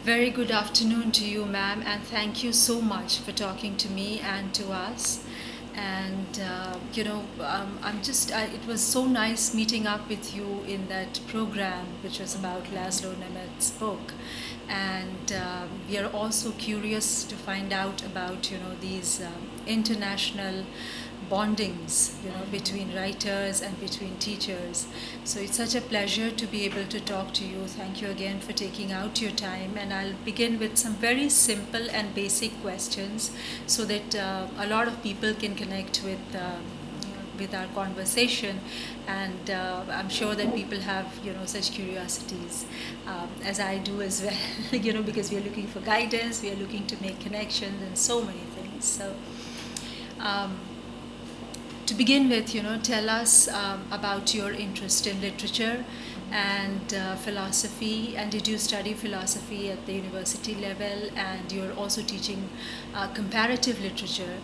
Very good afternoon to you, ma'am, and thank you so much for talking to me and to us. And it was so nice meeting up with you in that program, which was about Laszlo Nemet's book. And we are also curious to find out about, these international bondings, between writers and between teachers. So it's such a pleasure to be able to talk to you. Thank you again for taking out your time. And I'll begin with some very simple and basic questions so that a lot of people can connect with our conversation, and I'm sure that people have such curiosities as I do as well. Because we are looking for guidance, we are looking to make connections and so many things. So. Um, to begin with, tell us about your interest in literature and philosophy. And did you study philosophy at the university level? And you're also teaching comparative literature.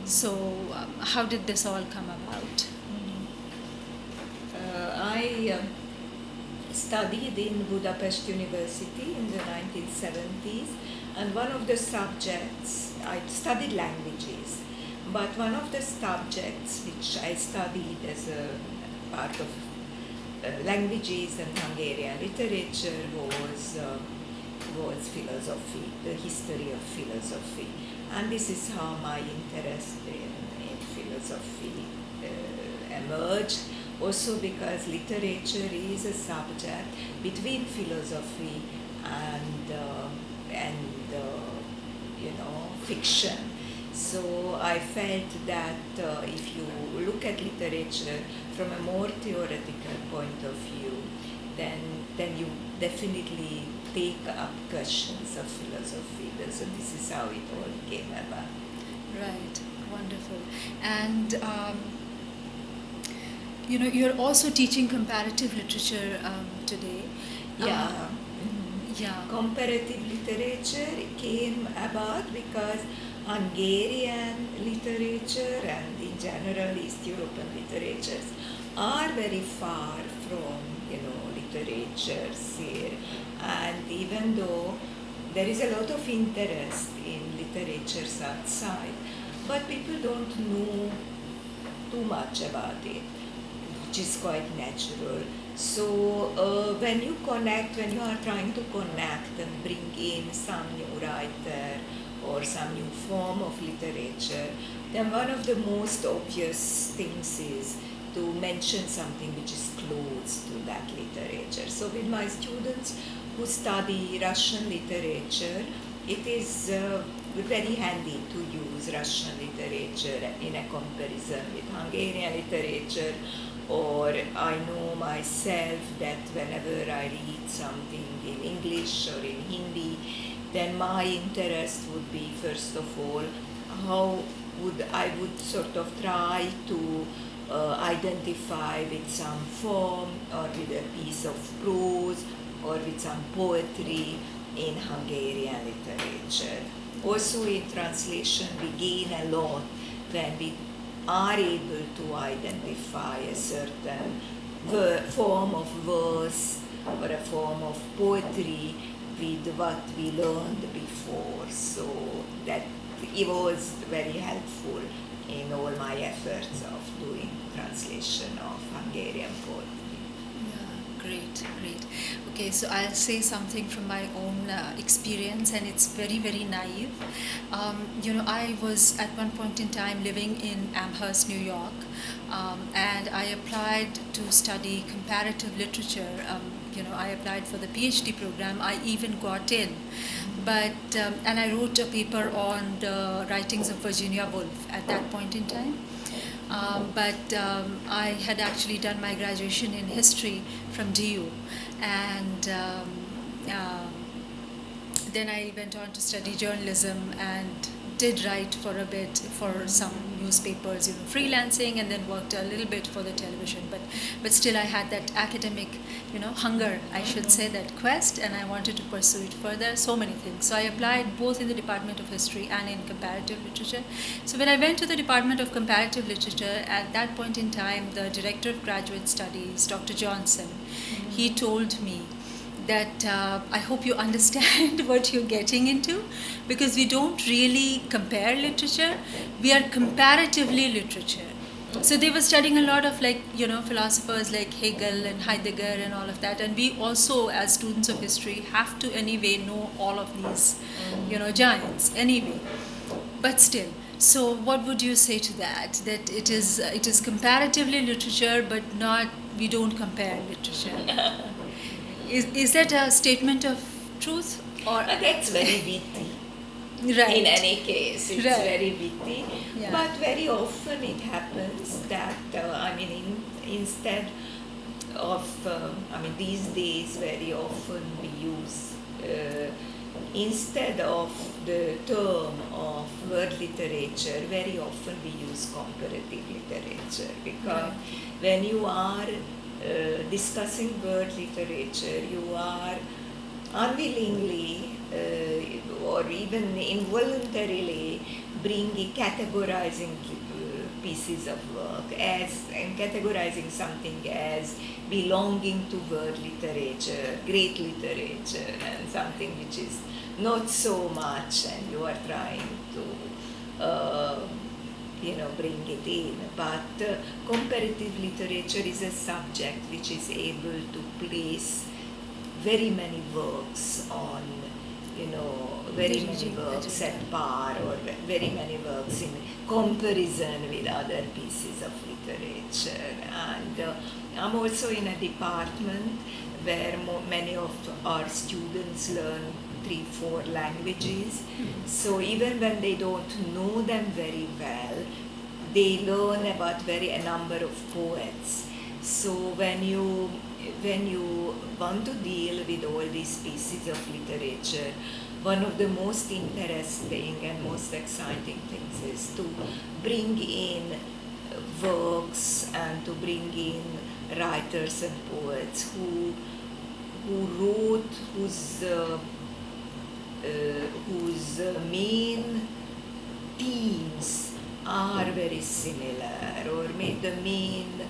So, how did this all come about? I studied in Budapest University in the 1970s, and one of the subjects, I studied languages, but one of the subjects which I studied as a part of languages and Hungarian literature was philosophy, the history of philosophy. And this is how my interest in philosophy emerged. Also because literature is a subject between philosophy and fiction. So I felt that if you look at literature from a more theoretical point of view, then you definitely take up questions of philosophy. So this is how it all came about. Right, wonderful. And you're also teaching comparative literature today. Yeah. Yeah. Comparative literature came about because Hungarian literature and in general East European literatures are very far from literatures here, and even though there is a lot of interest in literatures outside, but people don't know too much about it, which is quite natural. So when you are trying to connect and bring in some new writer or some new form of literature, then one of the most obvious things is to mention something which is close to that literature. So with my students who study Russian literature, it is very handy to use Russian literature in a comparison with Hungarian literature. Or I know myself that whenever I read something in English or in Hindi, then my interest would be, first of all, how I would sort of try to identify with some form or with a piece of prose or with some poetry in Hungarian literature. Also in translation we gain a lot when we are able to identify a certain form of verse or a form of poetry with what we learned before. So that it was very helpful in all my efforts of doing translation of Hungarian poetry. Yeah, great. Okay, so I'll say something from my own experience, and it's very, very naive. I was at one point in time living in Amherst, New York, and I applied to study comparative literature. I applied for the PhD program. I even got in, but and I wrote a paper on the writings of Virginia Woolf at that point in time. But I had actually done my graduation in history from DU, and then I went on to study journalism and did write for a bit for some newspapers, freelancing, and then worked a little bit for the television. But still, I had that academic, hunger, I should say, that quest, and I wanted to pursue it further. So many things. So I applied both in the Department of History and in Comparative Literature. So when I went to the Department of Comparative Literature, at that point in time, the Director of Graduate Studies, Dr. Johnson, he told me that I hope you understand what you're getting into, because we don't really compare literature, we are comparatively literature. So they were studying a lot of philosophers like Hegel and Heidegger and all of that, and we also as students of history have to anyway know all of these giants anyway. But still, so what would you say to that? That it is comparatively literature, but not, we don't compare literature. Is that a statement of truth or? That's very witty. Right. In any case, it's Right. very witty. Yeah. But very often it happens that, instead of, these days very often we use, instead of the term of word literature, very often we use comparative literature, because when you are discussing word literature, you are unwillingly or even involuntarily categorizing pieces of work and categorizing something as belonging to word literature, great literature, and something which is not so much, and you are trying to bring it in. But comparative literature is a subject which is able to place very many works on, very many works at par, or very many works in comparison with other pieces of literature. And I'm also in a department where many of our students learn 3-4 languages. So even when they don't know them very well, they learn about a number of poets. So when you want to deal with all these pieces of literature, one of the most interesting and most exciting things is to bring in works and to bring in writers and poets who wrote, whose main themes are very similar, or the main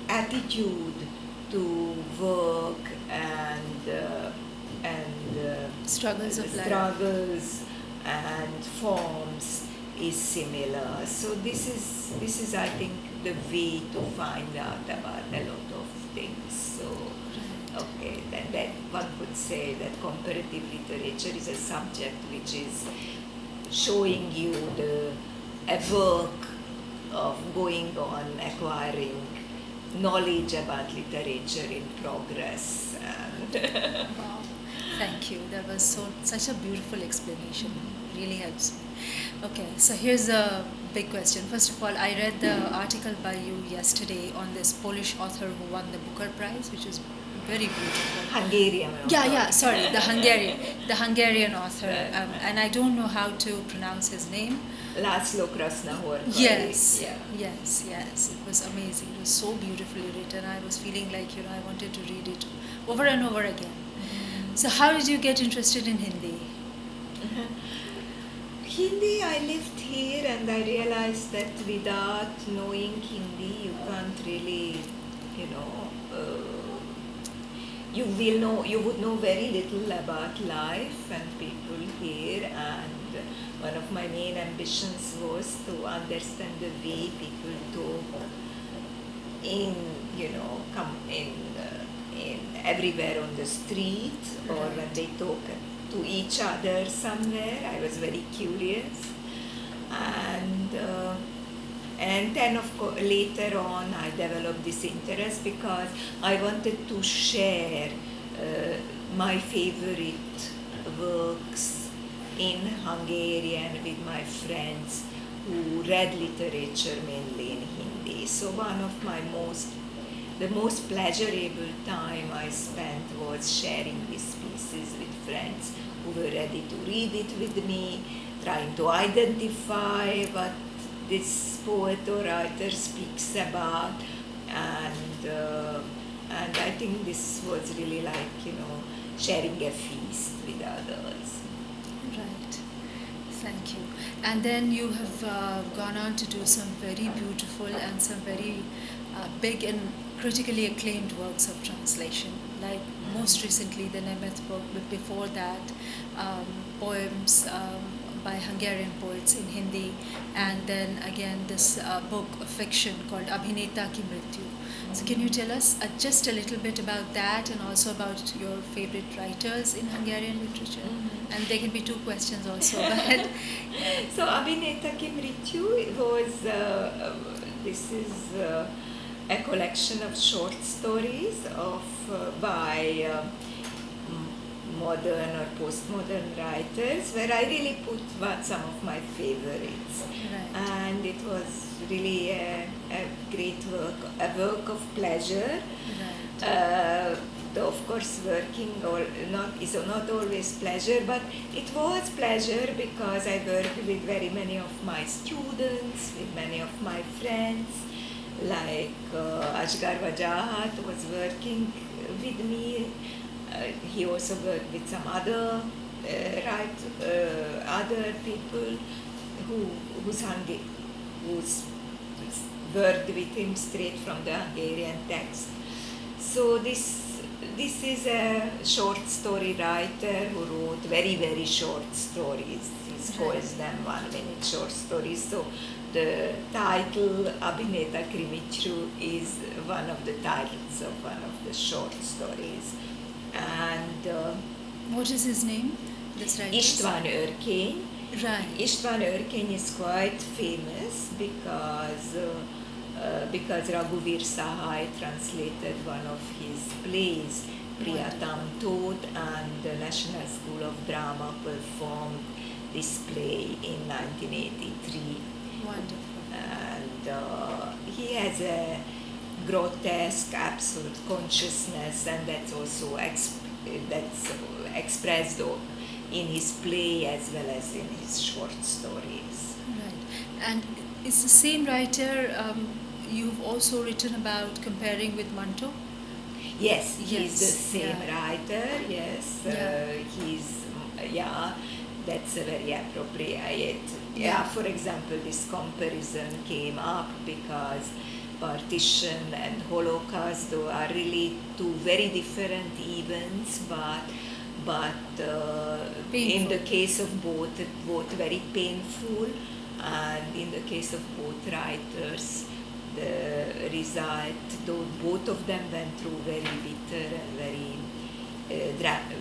attitude to work and struggles of life, struggles and forms is similar. So this is I think the way to find out about a lot of things. So okay, then one could say that comparative literature is a subject which is showing you a work of going on acquiring knowledge about literature in progress. And wow, thank you. That was such a beautiful explanation. Really helps me. Okay, so here's a big question. First of all, I read the article by you yesterday on this Polish author who won the Booker Prize, which is very beautiful. Hungarian. Sorry, the Hungarian author, and I don't know how to pronounce his name. László Krasznahorkai. Yes, yes. It was amazing. It was so beautifully written. I was feeling like I wanted to read it over and over again. So how did you get interested in Hindi? Hindi, I lived here and I realized that without knowing Hindi, you can't really, you would know very little about life and people here, and one of my main ambitions was to understand the way people talk in everywhere on the street, or when they talk to each other somewhere. I was very curious, and then of course later on I developed this interest because I wanted to share my favorite works in Hungarian with my friends who read literature mainly in Hindi. So one of the most pleasurable time I spent was sharing these pieces with friends who were ready to read it with me, trying to identify what this poet or writer speaks about, and I think this was really like sharing a feast with others. Right. Thank you. And then you have gone on to do some very beautiful and some very big and critically acclaimed works of translation. like most recently the Nemeth book, but before that, poems by Hungarian poets in Hindi, and then again this book of fiction called Abhineta Ki Mrityu. So can you tell us just a little bit about that and also about your favorite writers in Hungarian literature? Mhm. And there can be two questions also, but So Abhineta Ki Mrityu was, this is a collection of short stories of by modern or postmodern writers, where I really put some of my favorites. Right. And it was really a great work, a work of pleasure. Right. Though of course working or not is not always pleasure, but it was pleasure because I worked with very many of my students, with many of my friends, like Ashgar Wajahat was working with me. He also worked with some other other people who whose worked with him straight from the Hungarian text. So this is a short story writer who wrote very short stories. He calls them 1 minute short stories. So the title Abhineta Krimitru is one of the titles of one of the short stories. And What is his name? This writer? István Örkény. Right. István Örkény is quite famous because Raghuvir Sahai translated one of his plays, Priyatam Tod, and the National School of Drama performed this play in 1983. Wonderful. And he has a grotesque, absurd consciousness, and that's also that's expressed in his play as well as in his short stories. Right. And it's the same writer you've also written about comparing with Manto? Yes, he's Yes, the same yeah. writer, yes. He's, that's a very appropriate. Yeah. For example, this comparison came up because partition and Holocaust though are really two very different events, but in the case of both very painful, and in the case of both writers, the result, though both of them went through very bitter and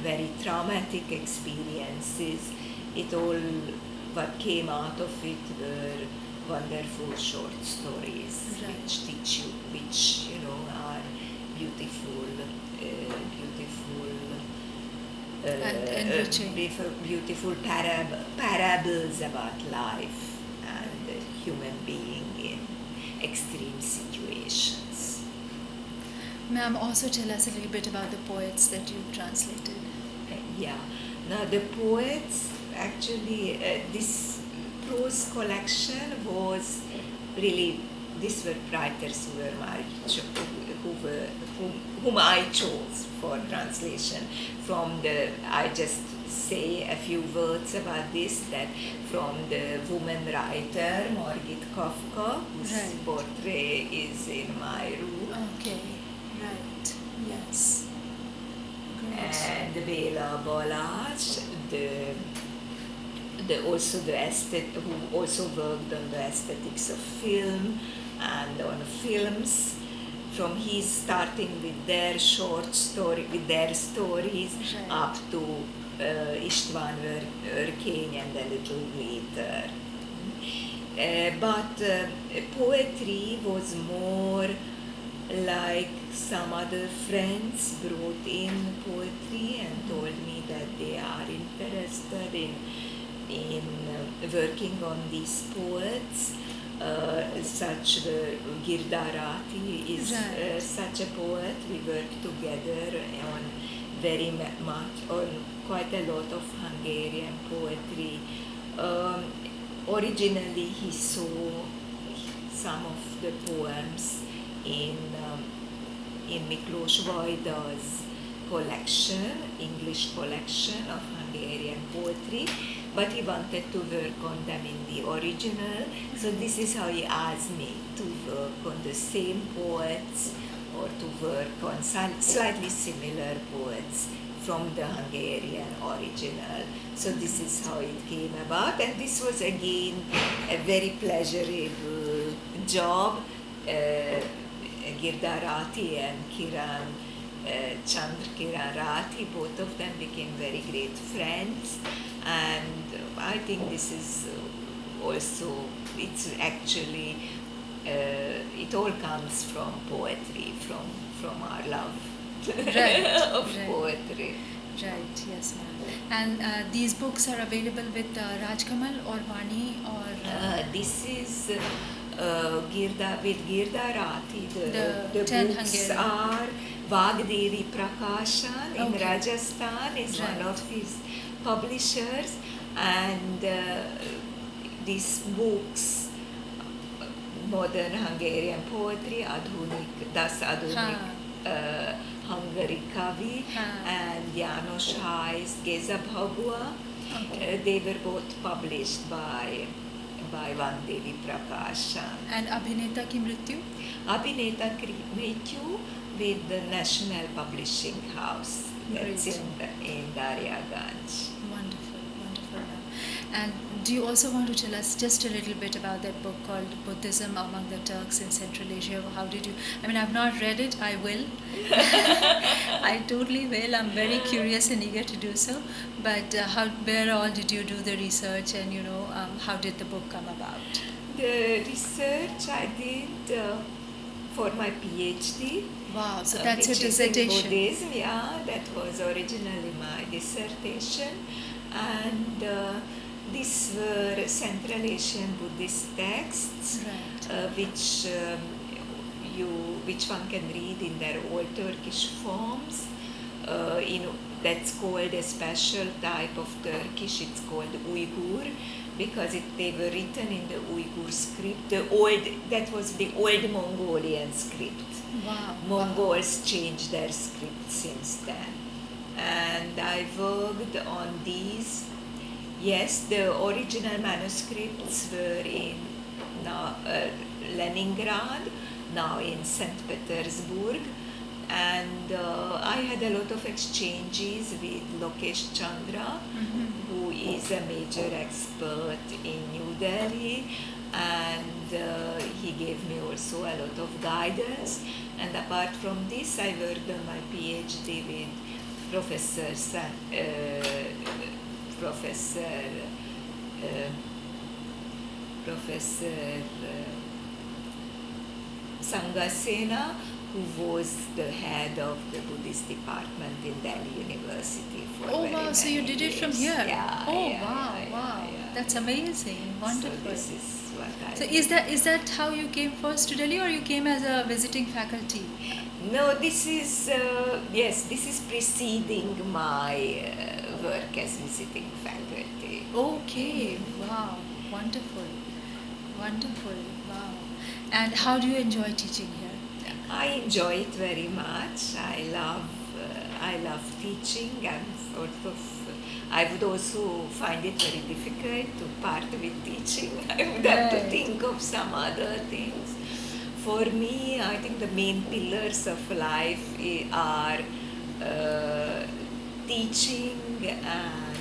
very traumatic experiences, it all what came out of it were wonderful short stories, Right. which are beautiful, And enriching. beautiful parables about life and human being in extreme situations. Ma'am, also tell us a little bit about the poets that you've translated. Yeah. Now the poets actually this prose collection was really, these were writers whom I chose for translation. I just say a few words about this, that from the woman writer Margit Koves, whose Right. portrait is in my room, Okay, right, yes. Great. and Béla Balázs, who also worked on the aesthetics of film and on films, from his starting with their stories Right. up to István Örkény and a little later. But poetry was more like some other friends brought in poetry and told me that they are interested in working on these poets. Such Girda Rati is Right. such a poet. We worked together on quite a lot of Hungarian poetry. Originally, he saw some of the poems in Miklós Vajda's collection, English collection of Hungarian poetry, but he wanted to work on them in the original. So this is how he asked me to work on the same poets or to work on slightly similar poets from the Hungarian original. So this is how it came about, and this was again a very pleasurable job. Girda Rati and Kiran Chandra Kiran Rathi, both of them became very great friends, and I think this is also, it's actually, it all comes from poetry, from our love Right, of right. poetry. Right, yes, ma'am. And these books are available with Rajkamal or Vani or This is with Girda Rathi. the The 10 books Hungarian. are Vagdevi Prakashan in Okay. Rajasthan is one Right. of his publishers, and these books, modern Hungarian poetry, Adhunik Hungary Kavi, and János Hájsz Géza Bhagwa. Okay. They were both published by Vagdevi Prakashan. And Abhineta Ki Mrityu? Abhineta Ki Mrityu with the National Publishing House. That's Great. in Daryaganj. Wonderful, wonderful, ma'am. And do you also want to tell us just a little bit about that book called Buddhism Among the Turks in Central Asia? How did you? I mean, I've not read it. I will. I totally will. I'm very curious and eager to do so. But where all did you do the research, and how did the book come about? The research I did for my PhD. Wow! So that's your which is in dissertation. Buddhism, yeah, that was originally my dissertation, and these were Central Asian Buddhist texts, Right. which one can read in their old Turkish forms. That's called a special type of Turkish. It's called Uyghur, because they were written in the Uyghur script. That was the old Mongolian script. Wow. Mongols changed their script since then, and I worked on these. Yes, the original manuscripts were in Leningrad, now in St. Petersburg, and I had a lot of exchanges with Lokesh Chandra, who is a major expert in New Delhi, and he gave me also a lot of guidance. And apart from this, I worked on my PhD with Professor Sangasena, who was the head of the Buddhist department in Delhi University for very wow! So you many did it from years. here. Yeah, Oh yeah, wow! yeah, Wow! yeah. That's amazing. Wonderful. So this is what I So did. is that how you came first to Delhi, or you came as a visiting faculty? No, this is preceding my work as visiting faculty. Okay. Wow. Wonderful. Wonderful. Wow. And how do you enjoy teaching here? I enjoy it very much. I love teaching, and I would also find it very difficult to part with teaching. I would have to Right. think of some other things. For me, I think the main pillars of life are teaching and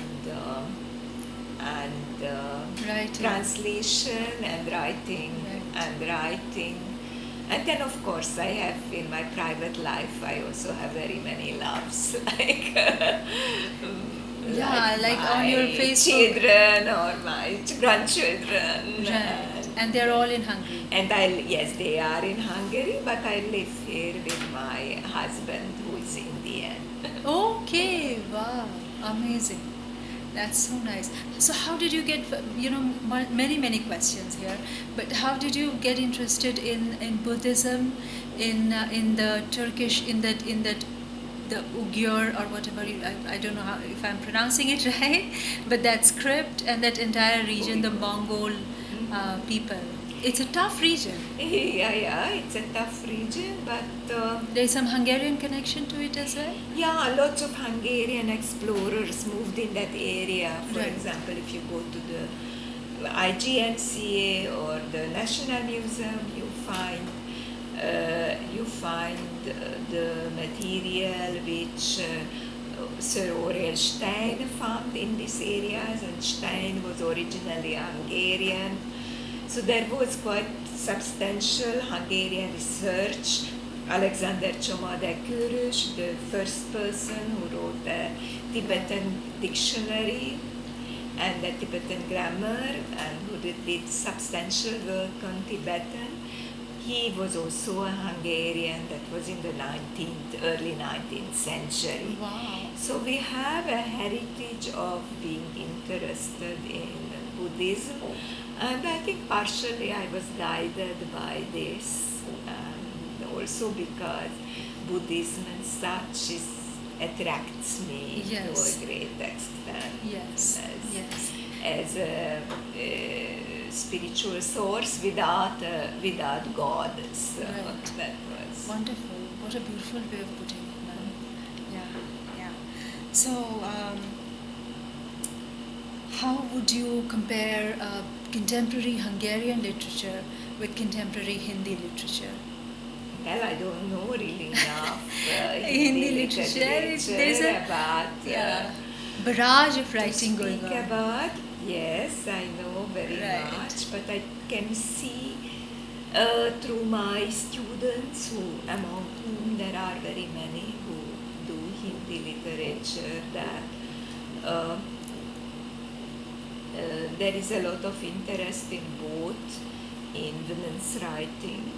Writing. translation and writing Right. and then of course I have in my private life I also have very many loves like Like on your my Facebook. children or my grandchildren. Right. And they're all in Hungary. And yes, they are in Hungary, but I live here with my husband who is Indian. Okay. Wow. Amazing. That's so nice. So how did you get, many questions here, but how did you get interested in Buddhism, in the Turkish, in that the Uyghur or whatever, I don't know if I'm pronouncing it right, but that script and that entire region, the Mongol people. It's a tough region. Yeah, it's a tough region, but There's some Hungarian connection to it as well. yeah, lots of Hungarian explorers moved in that area. For Right. example, if you go to the IGNCA or the National Museum, you find you find the material which Sir Aurel Stein found in these areas, and Stein was originally Hungarian. So there was quite substantial Hungarian research. Alexander Csoma-de-Kőrös, the first person who wrote a Tibetan dictionary and a Tibetan grammar, and who did substantial work on Tibetan. He was also a Hungarian. That was in the early 19th century. Wow. So we have a heritage of being interested in Buddhism, and I think partially I was guided by this, and also because Buddhism and such attracts me to a great extent. Yes. As a spiritual source without God. So that was wonderful. What a beautiful way of putting it, ma'am. Yeah. So, how would you compare contemporary Hungarian literature with contemporary Hindi literature? Well, I don't know really enough Hindi literature. There's a barrage of writing going on. About, yes, I know very much, but I can see through my students, among whom there are very many who do Hindi literature, that there is a lot of interest in both in women's writing,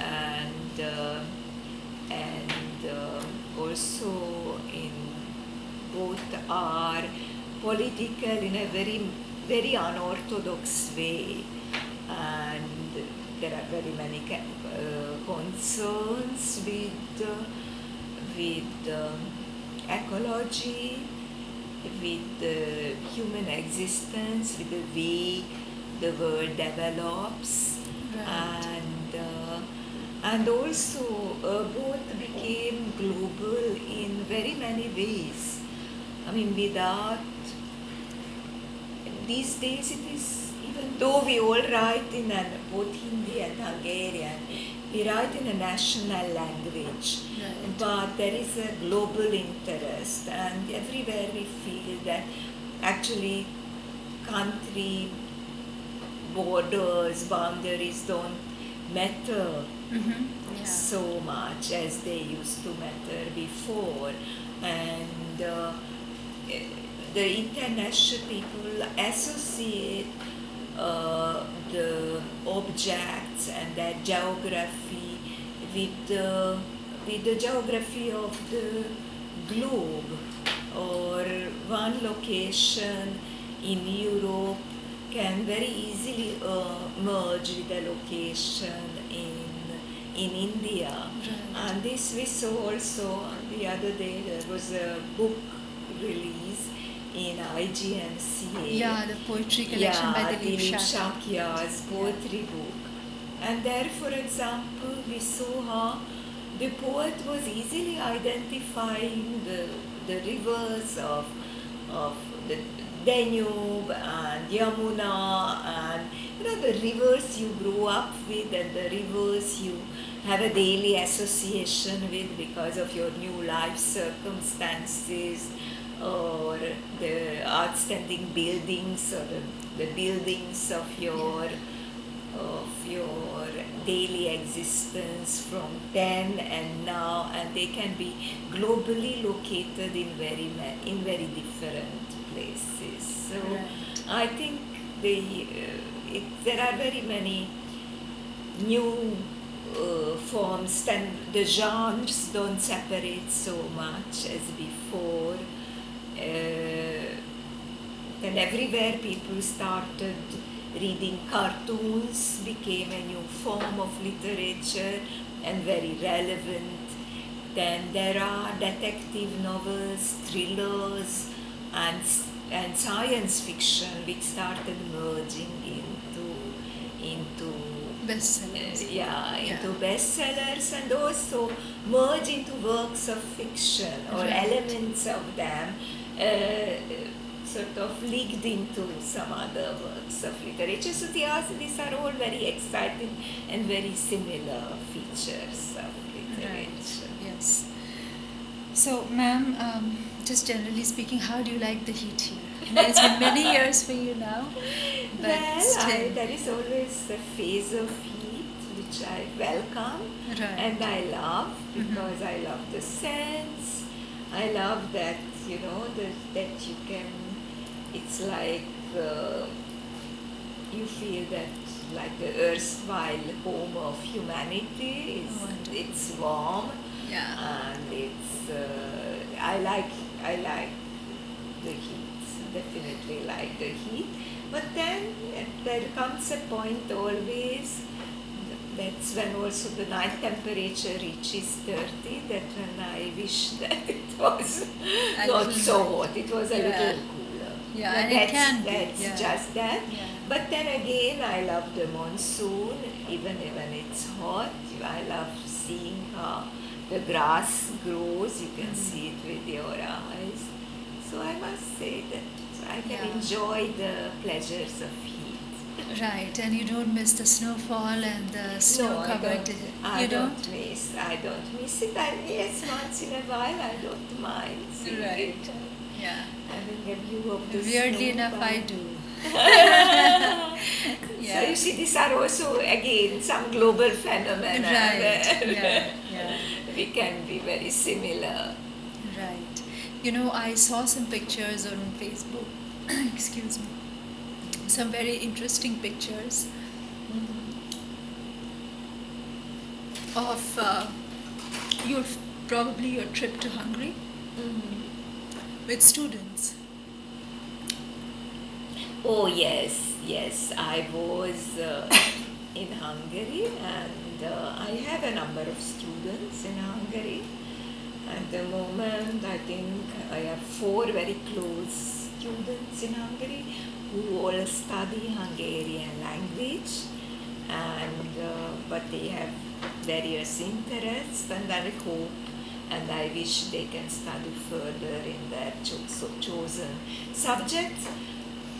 and also in both are political in a very, very unorthodox way, and there are very many concerns with ecology, with human existence, with the way the world develops, and also both became global in very many ways. I mean, these days it is, even though we all write in both Hindi and Hungarian, we write in a national language, but there is a global interest, and everywhere we feel that actually country boundaries don't matter so much as they used to matter before, and the international people associate the objects and their geography with the geography of the globe, or one location in Europe can very easily merge with a location in India. And this we saw also the other day. There was a book release in IGNCA. Yeah, the poetry collection by Dilip Shakya's poetry book. And there, for example, we saw how the poet was easily identifying the rivers of the Danube and Yamuna, and the rivers you grew up with and the rivers you have a daily association with because of your new life circumstances, or the outstanding buildings, or the buildings of your daily existence from then and now, and they can be globally located in very different places. So I think there are very many new forms, and the genres don't separate so much as before. And everywhere people started reading cartoons, became a new form of literature and very relevant. Then there are detective novels, thrillers, and science fiction, which started merging into bestsellers. Into bestsellers, and also merge into works of fiction or elements of them. sort of leaked into some other works of literature. So these are all very exciting and very similar features of Right. literature. Yes. So, ma'am, just generally speaking, how do you like the heat here? It's been many years for you now, but Well, still. there is always a phase of heat which I welcome Right. and I love because I love the sense. I love that, that you can, it's like you feel that like the erstwhile home of humanity is, Wonderful. it's warm Yeah. and it's, I like the heat, definitely like the heat. But then there comes a point always, that's when also the night temperature reaches 30, that when I wish that it was A not little so more. hot, it was a Yeah. little cooler. Yeah, But and it can be, that's yeah. just that. Yeah. But then again, I love the monsoon, even when it's hot. I love seeing how the grass grows. You can see it with your eyes. So I must say that I can Yeah. enjoy the pleasures of heat. Right, and you don't miss the snowfall and the snow-covered. I don't miss it. Yes, once in a while I don't mind seeing Right. it. Yeah. Having a view of the Weirdly snow. enough, I do. So you see, these are also again some global phenomena Right. where Yeah. Yeah. we can be very similar. Right. I saw some pictures on Facebook. Excuse me. Some very interesting pictures of your probably your trip to Hungary with students. Oh yes, I was in Hungary and I have a number of students in Hungary. At the moment, I think I have 4 very close students in Hungary who all study Hungarian language, and but they have various interests, and I hope and I wish they can study further in their chosen subjects.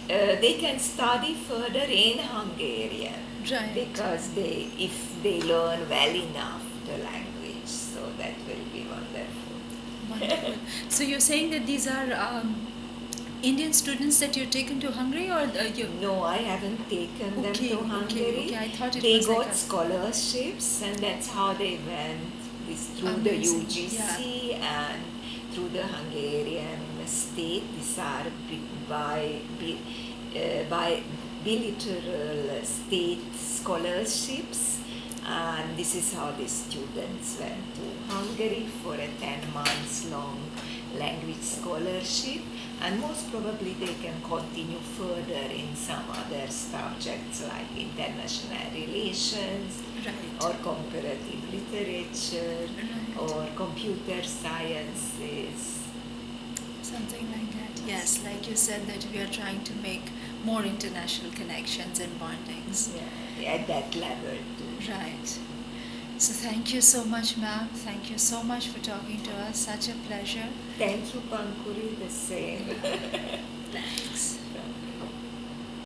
They can study further in Hungarian Right. because if they learn well enough the language, so that will be wonderful. Wonderful. So you're saying that these are Indian students that you've taken to Hungary, or you? No, I haven't taken them Okay, to okay, Hungary. okay. I thought it They was got like a- scholarships, and that's how they went through the Amazing, UGC and through the Hungarian state. These are by bilateral state scholarships, and this is how the students went to Hungary for a 10 months long language scholarship, and most probably they can continue further in some other subjects like international relations Right. or comparative literature Right. or computer sciences. Something like that. Yes, like you said, that we are trying to make more international connections and bondings. Yeah, at that level too. Right. So thank you so much, ma'am. Thank you so much for talking to us. Such a pleasure. Thank you, Pankhuri, the same. Thanks.